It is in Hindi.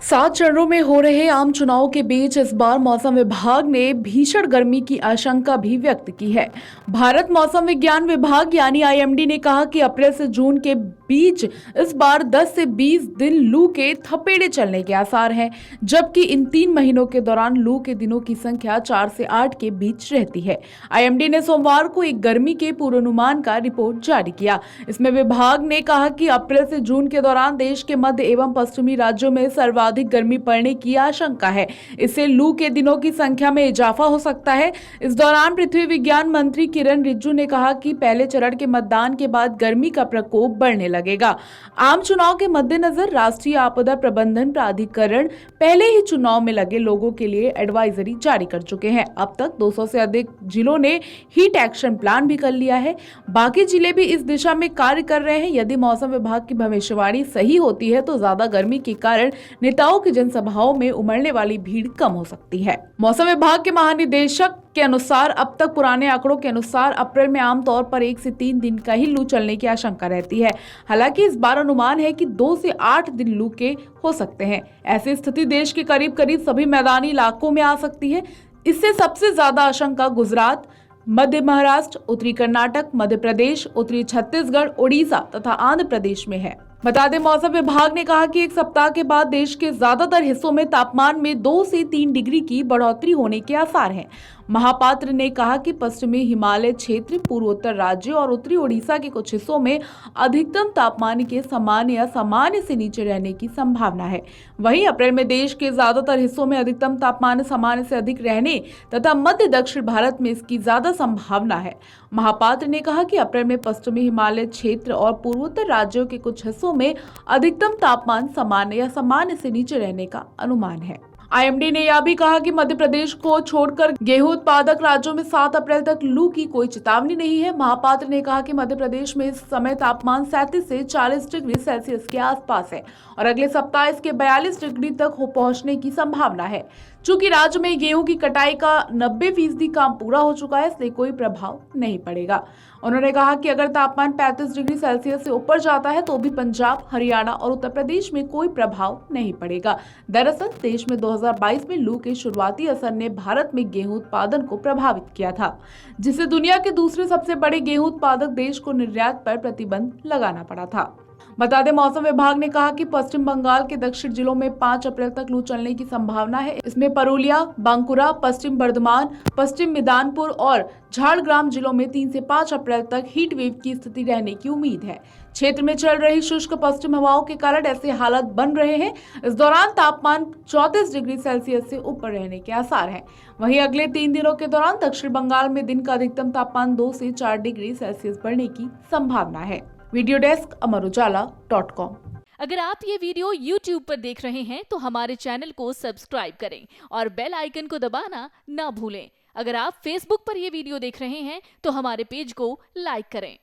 7 चरणों में हो रहे आम चुनाव के बीच इस बार मौसम विभाग ने भीषण गर्मी की आशंका भी व्यक्त की है। भारत मौसम विज्ञान विभाग यानी आईएमडी ने कहा कि अप्रैल से जून के बीच इस बार 10 से 20 दिन लू के थपेड़े चलने के आसार हैं, जबकि इन 3 महीनों के दौरान लू के दिनों की संख्या 4 से 8 के बीच रहती है। आईएमडी ने सोमवार को एक गर्मी के पूर्वानुमान का रिपोर्ट जारी किया। इसमें विभाग ने कहा कि अप्रैल से जून के दौरान देश के मध्य एवं पश्चिमी राज्यों में सर्वाधिक गर्मी पड़ने की आशंका है। इससे लू के दिनों की संख्या में इजाफा हो सकता है। इस दौरान पृथ्वी विज्ञान मंत्री किरण रिजिजू ने कहा कि पहले चरण के मतदान के बाद गर्मी का प्रकोप बढ़ने लगेगा। आम चुनाव के मद्देनजर राष्ट्रीय आपदा प्रबंधन प्राधिकरण पहले ही चुनाव में लगे लोगों के लिए एडवाइजरी जारी कर चुके हैं। अब तक 200 से अधिक जिलों ने हीट एक्शन प्लान भी कर लिया है। बाकी जिले भी इस दिशा में कार्य कर रहे हैं। यदि मौसम विभाग की भविष्यवाणी सही होती है तो ज्यादा गर्मी के कारण नेताओं की जनसभाओं में उमड़ने वाली भीड़ कम हो सकती है। मौसम विभाग के महानिदेशक के अनुसार अब तक पुराने आंकड़ों के अनुसार अप्रैल में आमतौर पर 1 से 3 दिन का ही लू चलने की आशंका रहती है। हालांकि इस बार अनुमान है कि 2 से 8 दिन लू के हो सकते हैं। ऐसी स्थिति देश के करीब सभी मैदानी इलाकों में आ सकती है। इससे सबसे ज्यादा आशंका गुजरात, मध्य महाराष्ट्र, उत्तरी कर्नाटक, मध्य प्रदेश, उत्तरी छत्तीसगढ़, ओडिशा तथा आंध्र प्रदेश में है। बता दें, मौसम विभाग ने कहा कि एक सप्ताह के बाद देश के ज्यादातर हिस्सों में तापमान में 2 से 3 डिग्री की बढ़ोतरी होने के आसार हैं। महापात्र ने कहा कि पश्चिमी हिमालय क्षेत्र, पूर्वोत्तर राज्यों और उत्तरी ओडिशा के कुछ हिस्सों में अधिकतम तापमान के सामान्य या सामान्य से नीचे रहने की संभावना है। वहीं अप्रैल में देश के ज्यादातर हिस्सों में अधिकतम तापमान सामान्य से अधिक रहने तथा मध्य दक्षिण भारत में इसकी ज्यादा संभावना है। महापात्र ने कहा कि अप्रैल में पश्चिमी हिमालय क्षेत्र और पूर्वोत्तर राज्यों के कुछ हिस्सों में अधिकतम तापमान सामान्य या सामान्य से नीचे रहने का अनुमान है। आईएमडी ने यह भी कहा कि मध्य प्रदेश को छोड़कर गेहूं उत्पादक राज्यों में 7 अप्रैल तक लू की कोई चेतावनी नहीं है। महापात्र ने कहा कि मध्य प्रदेश में इस समय तापमान 37 से 40 डिग्री सेल्सियस के आसपास है और अगले सप्ताह इसके 42 डिग्री तक पहुंचने की संभावना है। चूंकि राज्य में गेहूं की कटाई का 90% काम पूरा हो चुका है, इसलिए कोई प्रभाव नहीं पड़ेगा। उन्होंने कहा कि अगर तापमान 35 डिग्री सेल्सियस से ऊपर जाता है तो भी पंजाब, हरियाणा और उत्तर प्रदेश में कोई प्रभाव नहीं पड़ेगा। दरअसल देश में 2022 में लू के शुरुआती असर ने भारत में गेहूं उत्पादन को प्रभावित किया था, जिससे दुनिया के दूसरे सबसे बड़े गेहूं उत्पादक देश को निर्यात पर प्रतिबंध लगाना पड़ा था। बता दें, मौसम विभाग ने कहा कि पश्चिम बंगाल के दक्षिण जिलों में 5 अप्रैल तक लू चलने की संभावना है। इसमें पुरुलिया, बांकुरा, पश्चिम बर्धमान, पश्चिम मिदनापुर और झारग्राम जिलों में 3 से 5 अप्रैल तक हीट वेव की स्थिति रहने की उम्मीद है। क्षेत्र में चल रही शुष्क पश्चिम हवाओं के कारण ऐसे हालात बन रहे हैं। इस दौरान तापमान 34 डिग्री सेल्सियस से ऊपर रहने के आसार हैं। वहीं अगले 3 दिनों के दौरान दक्षिण बंगाल में दिन का अधिकतम तापमान 2 से 4 डिग्री सेल्सियस बढ़ने की संभावना है। वीडियो डेस्क अमरउजाला.com। अगर आप ये वीडियो YouTube पर देख रहे हैं तो हमारे चैनल को सब्सक्राइब करें और बेल आइकन को दबाना ना भूलें। अगर आप Facebook पर ये वीडियो देख रहे हैं तो हमारे पेज को लाइक करें।